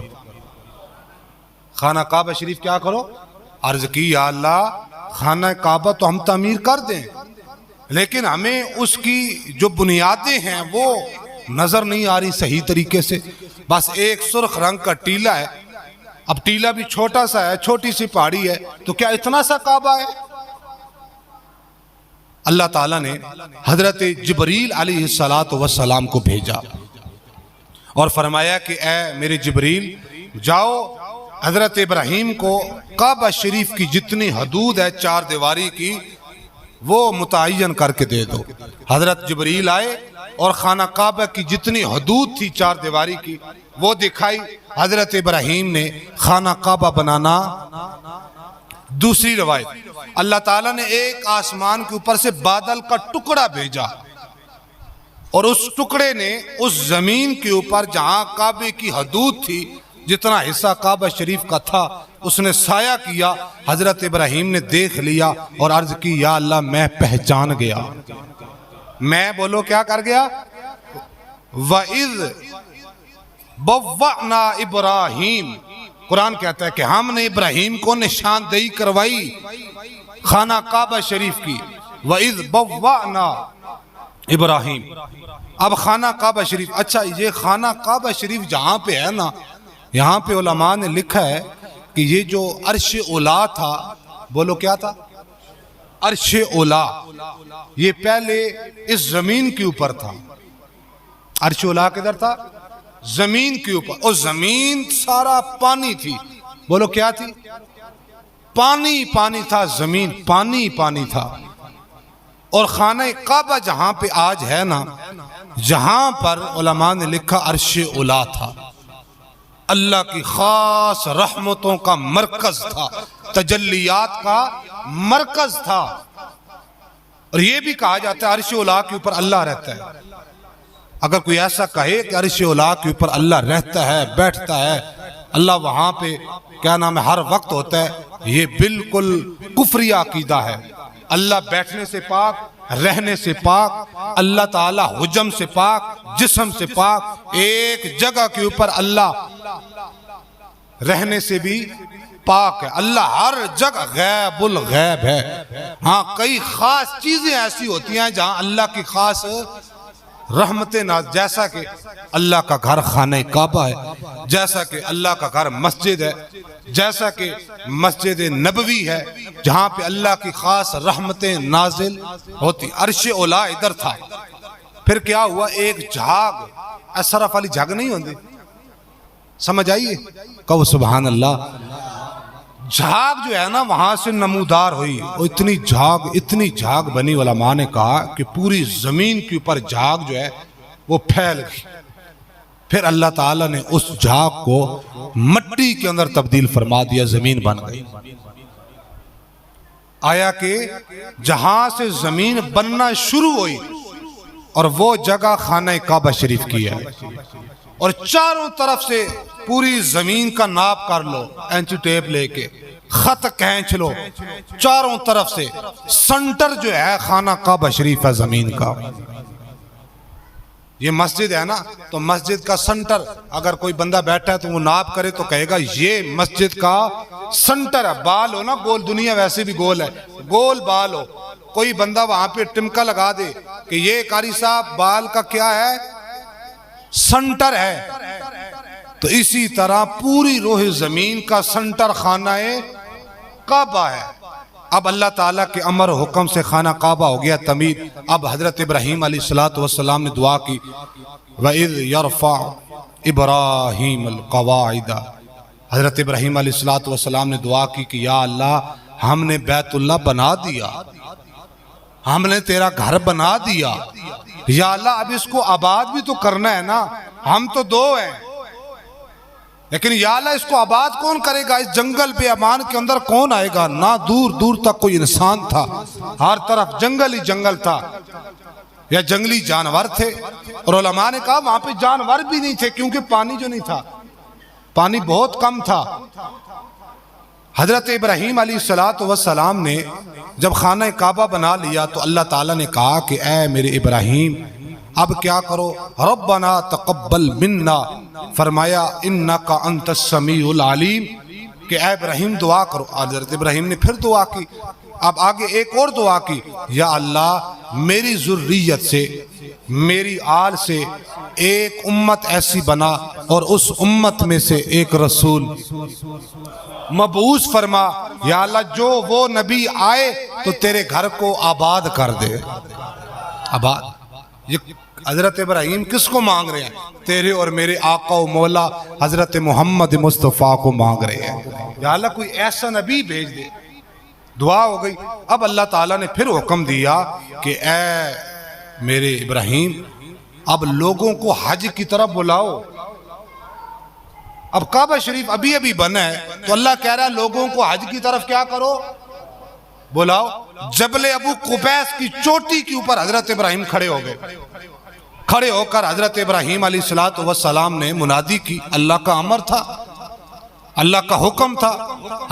خانہ کعبہ شریف کیا کرو؟ عرض کی یا اللہ خانہ کعبہ تو ہم تعمیر کر دیں لیکن ہمیں اس کی جو بنیادیں ہیں وہ نظر نہیں آ رہی صحیح طریقے سے. بس ایک سرخ رنگ کا ٹیلہ ہے. اب ٹیلہ بھی چھوٹا سا ہے, چھوٹی سی پہاڑی ہے, تو کیا اتنا سا کعبہ ہے؟ اللہ تعالیٰ نے حضرت جبریل علیہ السلام کو بھیجا اور فرمایا کہ اے میرے جبریل جاؤ حضرت ابراہیم کو کعبہ شریف کی جتنی حدود ہے چار دیواری کی وہ متعین کر کے دے دو. حضرت جبریل آئے اور خانہ کعبہ کی جتنی حدود تھی چار دیواری کی وہ دکھائی. حضرت ابراہیم نے خانہ کعبہ بنانا. دوسری روایت, اللہ تعالیٰ نے ایک آسمان کے اوپر سے بادل کا ٹکڑا بھیجا اور اس ٹکڑے نے اس زمین کے اوپر جہاں کعبے کی حدود تھی جتنا حصہ کعبہ شریف کا تھا اس نے سایہ کیا. حضرت ابراہیم نے دیکھ لیا اور عرض کی یا اللہ میں پہچان گیا. میں بولو کیا کر گیا؟ وَإِذْ بَوَّعْنَا ابراہیم, قرآن کہتا ہے کہ ہم نے ابراہیم کو نشاندہی کروائی خانہ کعبہ شریف کی. وَإِذْ بَوَّعْنَا ابراہیم. اب خانہ کعبہ شریف, اچھا یہ خانہ کعبہ شریف جہاں پہ ہے نا, یہاں پہ علماء نے لکھا ہے کہ یہ جو عرش اولا تھا, بولو کیا تھا؟ عرش اولا, یہ پہلے اس زمین کے اوپر تھا. عرش اولا کدھر تھا؟ زمین کے اوپر. اور زمین سارا پانی تھی. بولو کیا تھی؟ پانی پانی تھا. زمین پانی پانی تھا. اور خانہ کعبہ جہاں پہ آج ہے نا, جہاں پر علماء نے لکھا عرش اولا تھا. اللہ کی خاص رحمتوں کا مرکز تھا, تجلیات کا مرکز تھا. اور یہ بھی کہا جاتا ہے عرش اولا کے اوپر اللہ رہتا ہے. اگر کوئی ایسا کہے کہ عرش اولا کے اوپر اللہ رہتا ہے, بیٹھتا ہے, اللہ وہاں پہ کیا نام ہے ہر وقت ہوتا ہے, یہ بالکل کفری عقیدہ ہے. اللہ بیٹھنے سے پاک, رہنے سے پاک, اللہ تعالیٰ حجم سے پاک, جسم سے پاک. ایک جگہ کے اوپر اللہ رہنے سے بھی پاک ہے. اللہ ہر جگہ غیب الغیب ہے. ہاں کئی خاص چیزیں ایسی ہوتی ہیں جہاں اللہ کی خاص رحمتیں ناز, جیسا کہ اللہ کا گھر خانہ کعبہ ہے, جیسا کہ اللہ کا گھر مسجد ہے, جیسا کہ مسجد نبوی ہے جہاں پہ اللہ کی خاص رحمتیں نازل ہوتی. عرش اولا ادھر تھا. پھر کیا ہوا, ایک جھاگ, اصرف والی جھاگ نہیں ہوندی, سمجھ آئیے, کہو سبحان اللہ. جھاگ جو ہے نا وہاں سے نمودار ہوئی, اور اتنی جھاگ بنی. علماء نے کہا کہ پوری زمین کے اوپر جھاگ جو ہے وہ پھیل گئی. پھر اللہ تعالیٰ نے اس جھاگ کو مٹی کے اندر تبدیل فرما دیا, زمین بن گئی. آیا کہ جہاں سے زمین بننا شروع ہوئی اور وہ جگہ خانہ کعبہ شریف کی ہے, اور چاروں طرف سے پوری زمین کا ناپ کر لو, اینچی ٹیپ لے کے خط کھینچ لو, چاروں طرف سے سنٹر جو ہے خانہ کعبہ شریف ہے زمین کا. یہ مسجد ہے نا, تو مسجد کا سنٹر اگر کوئی بندہ بیٹھا ہے تو وہ ناپ کرے تو کہے گا یہ مسجد کا سنٹر ہے. بال ہو نا گول, دنیا ویسے بھی گول ہے, گول بال ہو, کوئی بندہ وہاں پہ ٹمکا لگا دے کہ یہ قاری صاحب بال کا کیا ہے, سنٹر ہے. تو اسی طرح پوری روح زمین کا سنٹر خانہ کعبہ ہے. اب اللہ تعالیٰ کے امر و حکم سے خانہ کعبہ ہو گیا تعمیر. اب حضرت ابراہیم علیہ السلام نے دعا کی, وَإِذْ يَرْفَعُ إِبْرَاهِيمُ الْقَوَاعِدَ. حضرت ابراہیم علیہ السلام نے دعا کی کہ یا اللہ ہم نے بیت اللہ بنا دیا, ہم نے تیرا گھر بنا دیا, یا اللہ اب اس کو آباد بھی تو کرنا ہے نا. ہم تو دو ہیں لیکن یا اللہ اس کو آباد کون کرے گا؟ اس جنگل بے امان کے اندر کون آئے گا؟ نہ دور دور تک کوئی انسان تھا, ہر طرف جنگل ہی جنگل تھا. یا جنگلی جانور تھے؟ اور علماء نے کہا وہاں پہ جانور بھی نہیں تھے، کیونکہ پانی جو نہیں تھا، پانی بہت کم تھا۔ حضرت ابراہیم علیہ السلام نے جب خانہ کعبہ بنا لیا تو اللہ تعالیٰ نے کہا کہ اے میرے ابراہیم اب کیا کرو، ربنا تقبل منا، فرمایا انکا انت السمیع العلیم، کہ اے ابراہیم دعا کرو۔ حضرت ابراہیم نے پھر دعا کی، اب آگے ایک اور دعا کی، یا اللہ میری ذریت سے، میری آل سے ایک امت ایسی بنا اور اس امت میں سے ایک رسول مبعوث فرما، یا اللہ جو وہ نبی آئے تو تیرے گھر کو آباد کر دے۔ آباد، یہ حضرت ابراہیم کس کو مانگ رہے ہیں؟ تیرے اور میرے آقا و مولا حضرت محمد مصطفیٰ کو مانگ رہے ہیں، یا اللہ کوئی ایسا نبی بھیج دے۔ دعا ہو گئی۔ اب اللہ تعالیٰ نے پھر حکم دیا کہ اے میرے ابراہیم اب لوگوں کو حج کی طرف بلاؤ۔ اب کعبہ شریف ابھی ابھی بنا ہے تو اللہ کہہ رہا ہے لوگوں کو حج کی طرف کیا کرو، بلاؤ۔ جبل ابو قبیس کی چوٹی کے اوپر حضرت ابراہیم کھڑے ہو گئے۔ کھڑے ہو کر حضرت ابراہیم علیہ السلام نے منادی کی، اللہ کا امر تھا، اللہ کا حکم تھا۔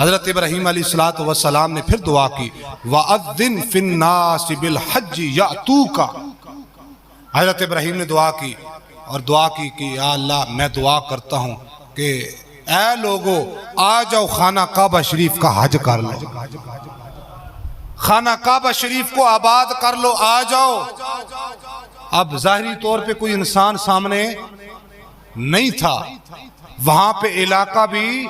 حضرت ابراہیم علیہ السلام نے پھر دعا کی، وَأَذِّن فِي النَّاسِ بِالْحَجِّ يَأْتُوكَ۔ حضرت ابراہیم نے دعا کی اور دعا کی کہ یا اللہ میں دعا کرتا ہوں کہ اے لوگو آ جاؤ خانہ کعبہ شریف کا حج کر لو، خانہ کعبہ شریف کو آباد کر لو، آ جاؤ۔ اب ظاہری طور پہ کوئی انسان سامنے نہیں تھا، وہاں پہ علاقہ بھی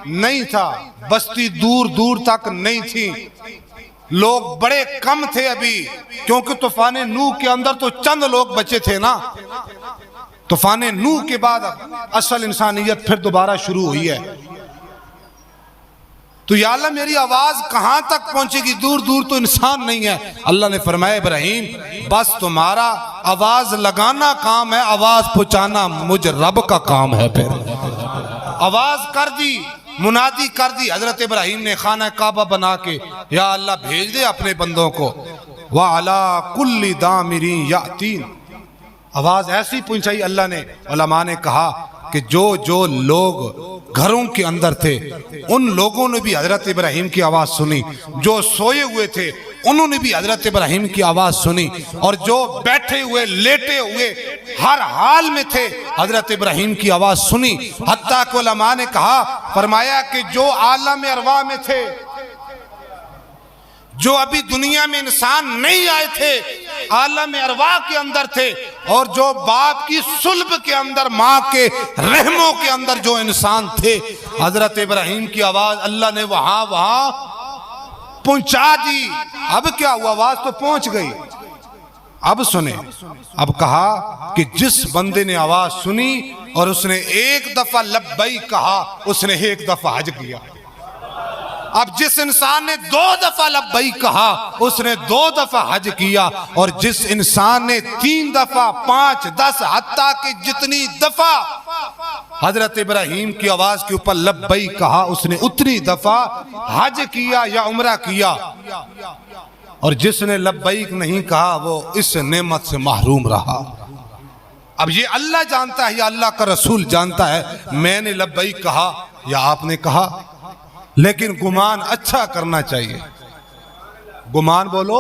نہیں تھا، بستی دور دور تک نہیں تھی، لوگ بڑے کم تھے ابھی، کیونکہ طوفان نوح کے اندر تو چند لوگ بچے تھے نا۔ طوفان نوح کے بعد اصل انسانیت پھر دوبارہ شروع ہوئی ہے۔ تو یا اللہ میری آواز کہاں تک پہنچے گی؟ دور دور تو انسان نہیں ہے۔ اللہ نے فرمایا ابراہیم بس تمہارا آواز لگانا کام ہے، آواز پہنچانا مجھ رب کا کام ہے۔ پھر آواز کر دی، منادی کر دی۔ حضرت ابراہیم نے خانہ کعبہ بنا کے یا اللہ بھیج دے اپنے بندوں کو، وَعَلَىٰ كُلِّ دَامِرٍ يَأْتِينَ، آواز ایسی پہنچائی۔ اللہ نے، علماء نے کہا کہ جو لوگ گھروں کے اندر تھے ان لوگوں نے بھی حضرت ابراہیم کی آواز سنی، جو سوئے ہوئے تھے انہوں نے بھی حضرت ابراہیم کی آواز سنی، اور جو بیٹھے ہوئے لیٹے ہوئے ہر حال میں تھے حضرت ابراہیم کی آواز سنی۔ حتیٰ کہ علماء نے کہا، فرمایا کہ جو عالم ارواح میں تھے، جو ابھی دنیا میں انسان نہیں آئے تھے، عالم ارواح کے اندر تھے، اور جو باپ کی صلب کے اندر، ماں کے رحموں کے اندر جو انسان تھے، حضرت ابراہیم کی آواز اللہ نے وہاں پہنچا دی۔ اب کیا ہوا؟ آواز تو پہنچ گئی۔ اب سنیں، اب کہا کہ جس بندے نے آواز سنی اور اس نے ایک دفعہ لبیک کہا، اس نے ایک دفعہ حج کیا۔ اب جس انسان نے 2 دفعہ لبیک کہا اس نے 2 دفعہ حج کیا، اور جس انسان نے 3 دفعہ، 5، 10، حتیٰ کہ جتنی دفعہ حضرت ابراہیم کی آواز کے اوپر لبیک کہا اس نے اتنی دفعہ حج کیا یا عمرہ کیا، اور جس نے لبیک نہیں کہا وہ اس نعمت سے محروم رہا۔ اب یہ اللہ جانتا ہے یا اللہ کا رسول جانتا ہے میں نے لبیک کہا یا آپ نے کہا، لیکن گمان اچھا کرنا چاہیے، گمان بولو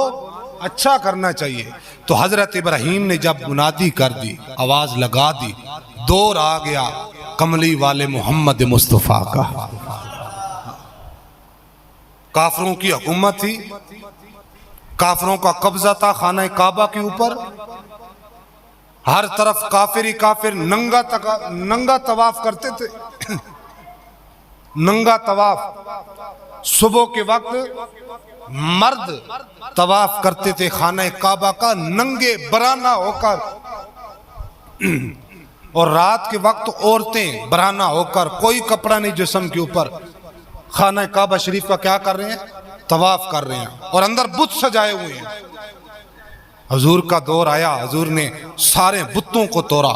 اچھا کرنا چاہیے۔ تو حضرت ابراہیم نے جب منادی کر دی، آواز لگا دی، دور آ گیا کملی والے محمد مصطفیٰ کا۔ کافروں کی حکومت تھی، کافروں کا قبضہ تھا خانہ کعبہ کے اوپر، ہر طرف کافر ہی کافر ننگا طواف کرتے تھے، ننگا طواف۔ صبح کے وقت مرد طواف کرتے تھے خانہ کعبہ کا ننگے برہنہ ہو کر، اور رات کے وقت عورتیں برہنہ ہو کر، کوئی کپڑا نہیں جسم کے اوپر، خانہ کعبہ شریف کا کیا کر رہے ہیں؟ طواف کر رہے ہیں، اور اندر بت سجائے ہوئے ہیں۔ حضور کا دور آیا، حضور نے سارے بتوں کو توڑا،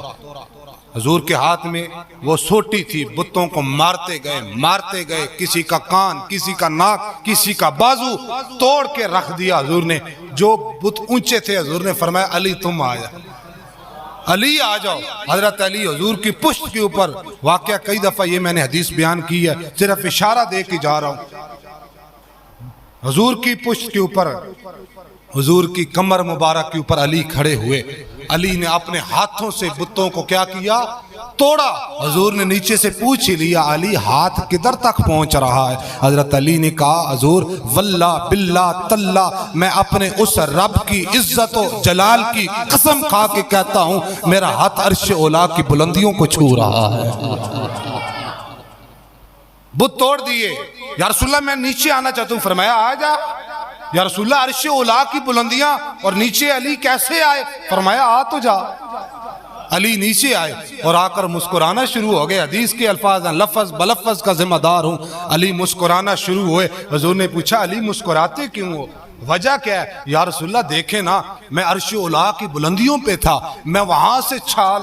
حضور کے ہاتھ میں وہ سوٹی تھی، بتوں کو مارتے گئے، کسی کا کان، کسی کا ناک، کسی کا بازو توڑ کے رکھ دیا حضور نے۔ جو بت اونچے تھے حضور نے فرمایا علی تم آیا، علی آ جاؤ۔ حضرت علی حضور کی پشت کے اوپر، واقعہ کئی دفعہ یہ میں نے حدیث بیان کی ہے، صرف اشارہ دے کے جا رہا ہوں۔ حضور کی پشت کے اوپر، حضور کی کمر مبارک کے اوپر علی کھڑے ہوئے۔ علی نے اپنے ہاتھوں سے بتوں کو کیا کیا؟ توڑا۔ حضور نے نیچے سے پوچھ ہی لیا علی ہاتھ کدھر تک پہنچ رہا ہے؟ حضرت علی نے کہا حضور واللہ باللہ تاللہ میں اپنے اس رب کی عزت و جلال کی قسم کھا کے کہتا ہوں میرا ہاتھ عرش اولا کی بلندیوں کو چھو رہا ہے۔ بت توڑ دیے۔ یا رسول اللہ میں نیچے آنا چاہتا ہوں، فرمایا آ جا۔ یا رسول اللہ عرش اولا کی بلندیاں اور نیچے علی کیسے آئے؟ فرمایا آ تو جا۔ علی نیچے آئے اور آ کر مسکرانا شروع ہو گئے۔ حدیث کے الفاظ ہیں لفظ بلفظ کا ذمہ دار ہوں۔ علی مسکرانا شروع ہوئے۔ حضور نے پوچھا علی مسکراتے کیوں ہو؟ وجہ کیا ہے؟ یا رسول اللہ دیکھیں نا، میں عرش اولا کی بلندیوں پہ تھا، میں وہاں سے چھال،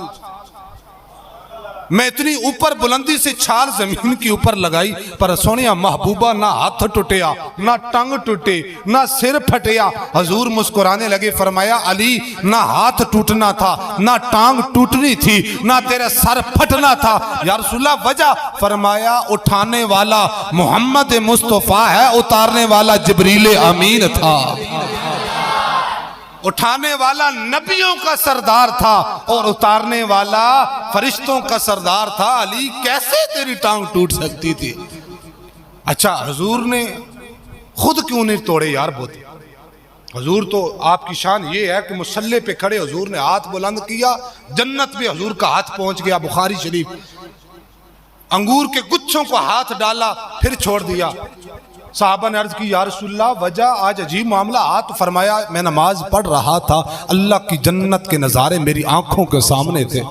میں اتنی اوپر بلندی سے چھال زمین کی اوپر لگائی، پر سونیا محبوبہ نہ ہاتھ ٹوٹیا، نہ ٹنگ ٹوٹے، نہ سر پھٹیا۔ حضور مسکرانے لگے، فرمایا علی نہ ہاتھ ٹوٹنا تھا، نہ ٹانگ ٹوٹنی تھی، نہ تیرے سر پھٹنا تھا۔ یا رسول اللہ وجہ؟ فرمایا اٹھانے والا محمد مصطفیٰ ہے، اتارنے والا جبریل امین تھا۔ اٹھانے والا نبیوں کا سردار تھا اور اتارنے والا فرشتوں کا سردار تھا۔ علی کیسے تیری ٹانگ ٹوٹ سکتی تھی؟ اچھا حضور نے خود کیوں نہیں توڑے یار بت؟ حضور تو آپ کی شان یہ ہے کہ مصلی پہ کھڑے حضور نے ہاتھ بلند کیا، جنت پہ حضور کا ہاتھ پہنچ گیا۔ بخاری شریف، انگور کے گچھوں کو ہاتھ ڈالا پھر چھوڑ دیا۔ صحابہ نے عرض کی یا رسول اللہ وجہ؟ آج عجیب معاملہ۔ ہاتھ فرمایا میں نماز پڑھ رہا تھا، اللہ کی جنت کے نظارے میری آنکھوں کے سامنے تھے،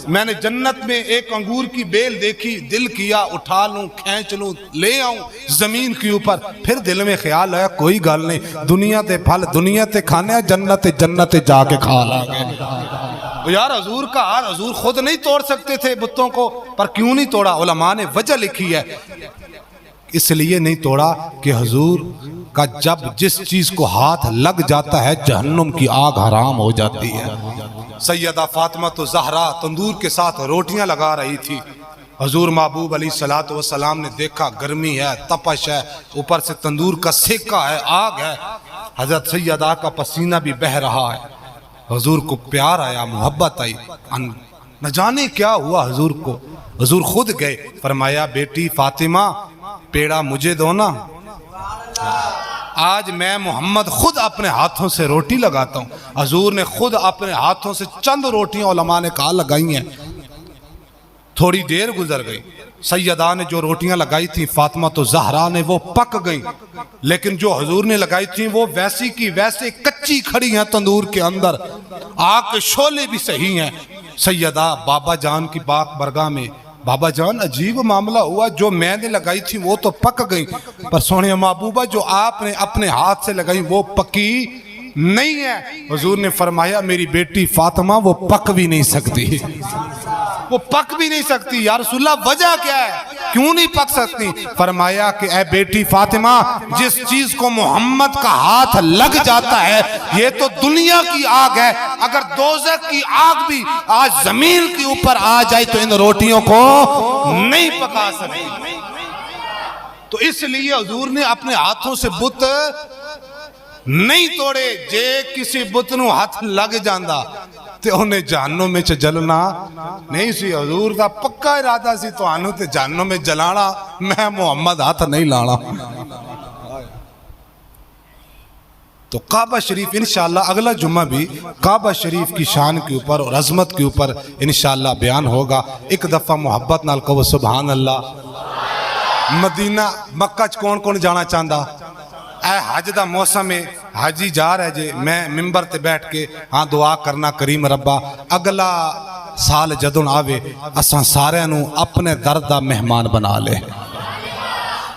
میں نے جنت میں ایک انگور کی بیل دیکھی، دل کیا اٹھا لوں، کھینچ لوں، لے آؤں زمین کے اوپر۔ پھر دل میں خیال آیا کوئی گل نہیں، دنیا تے پھل دنیا تے کھانے، جنت جا کے کھا لا گے۔ یار حضور کا ہاتھ حضور خود نہیں توڑ سکتے تھے بتوں کو، پر کیوں نہیں توڑا؟ علماء نے وجہ لکھی ہے، اس لیے نہیں توڑا کہ حضور کا جب جس چیز کو ہاتھ لگ جاتا ہے جہنم کی آگ حرام ہو جاتی ہے۔ سیدہ فاطمہ تو زہرا تندور کے ساتھ روٹیاں لگا رہی تھی، حضور محبوب علیہ السلام نے دیکھا گرمی ہے، تپش ہے، اوپر سے تندور کا سیکا ہے، آگ ہے، حضرت سیدہ کا پسینہ بھی بہہ رہا ہے۔ حضور کو پیار آیا، محبت آئی، نہ جانے کیا ہوا حضور کو۔ حضور خود گئے، فرمایا بیٹی فاطمہ پیڑا مجھے دو نا، آج میں محمد خود اپنے ہاتھوں سے روٹی لگاتا ہوں۔ حضور نے خود اپنے ہاتھوں سے چند روٹیاں علماء نے کہا لگائی ہیں۔ تھوڑی دیر گزر گئی، سیدہ نے جو روٹیاں لگائی تھیں فاطمہ تو زہرا نے وہ پک گئیں، لیکن جو حضور نے لگائی تھیں وہ ویسی کی ویسے کچی کھڑی ہیں تندور کے اندر، آگ کے شعلے بھی صحیح ہیں۔ سیدہ بابا جان کی پاک برگاہ میں، بابا جان عجیب معاملہ ہوا، جو میں نے لگائی تھی وہ تو پک گئی، پر سونے محبوبہ جو آپ نے اپنے ہاتھ سے لگائی وہ پکی نہیں ہے۔ حضور نے فرمایا میری بیٹی فاطمہ وہ پک بھی نہیں سکتی، وہ پک بھی نہیں سکتی۔ یا رسول اللہ وجہ کیا ہے؟ کیوں نہیں پک سکتی؟ فرمایا کہ اے بیٹی فاطمہ جس چیز کو محمد کا ہاتھ لگ جاتا ہے یہ تو دنیا کی آگ ہے، اگر دوزخ کی آگ بھی آج زمین کے اوپر آ جائے تو ان روٹیوں کو نہیں پکا سکتی۔ تو اس لیے حضور نے اپنے ہاتھوں سے بت نہیں توڑے۔ جے کسی بت نو ہاتھ لگ جاندہ تے انہیں جہنم میں جلنا نہیں سی۔ حضور دا پکا ارادہ سی تو آنو تے جہنم میں جلانا، میں محمد ہاتھ نہیں لانا۔ تو کعبہ شریف انشاءاللہ اگلا جمعہ بھی کعبہ شریف کی شان کے اوپر اور عظمت کے اوپر انشاءاللہ بیان ہوگا۔ ایک دفعہ محبت نال کہو سبحان اللہ۔ مدینہ مکہ چ کون کون جانا چاہتا؟ اے حج دا موسم ہے، حاجی جا رہے جے، میں ممبر تے بیٹھ کے ہاں دعا کرنا کریم ربا اگلا سال جدوں آوے اساں سارے نو اپنے در دا مہمان بنا لے۔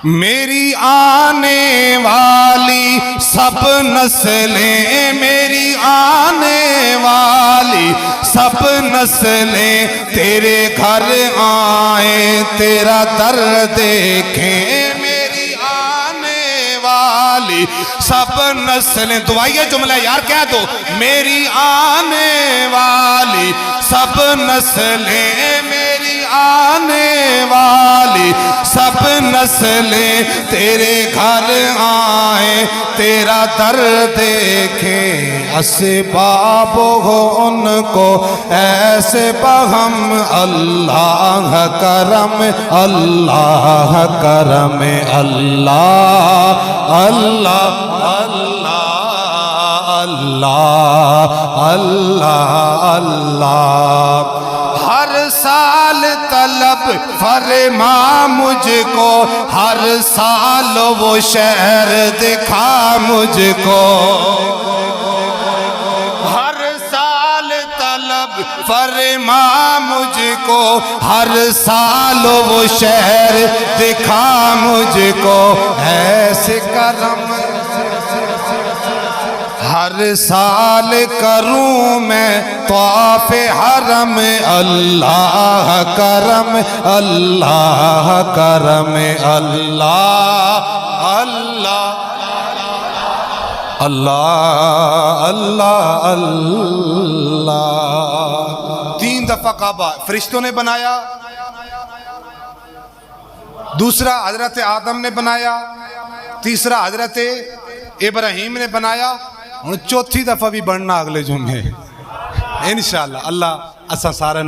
میری آنے والی سب نسلیں، میری آنے والی سب نسلیں تیرے گھر آئیں تیرا در دیکھیں میری آنے والی سب نسلیں دعائیے جملہ یار کہہ دو میری آنے والی سب نسلیں میری آنے والی سب نسلیں تیرے گھر آئیں تیرا در دیکھیں اسباب ہو ان کو ایسے بہم اللہ کرم اللہ کرم اللہ اللہ اللہ اللہ اللہ اللہ ہر سال طلب فرما مجھ کو ہر سال وہ شہر دکھا مجھ کو ہر سال طلب فرما مجھ کو ہر سال وہ شہر دکھا مجھ کو ایسے کرم ہر سال کروں میں طواف حرم اللہ کرم اللہ کرم اللہ اللہ اللہ اللہ اللہ 3 دفعہ کعبہ فرشتوں نے بنایا دوسرا حضرت آدم نے بنایا تیسرا حضرت ابراہیم نے بنایا اور چوتھی دفعہ بھی بڑھنا اگلے جمعے انشاءاللہ اللہ اسا سارے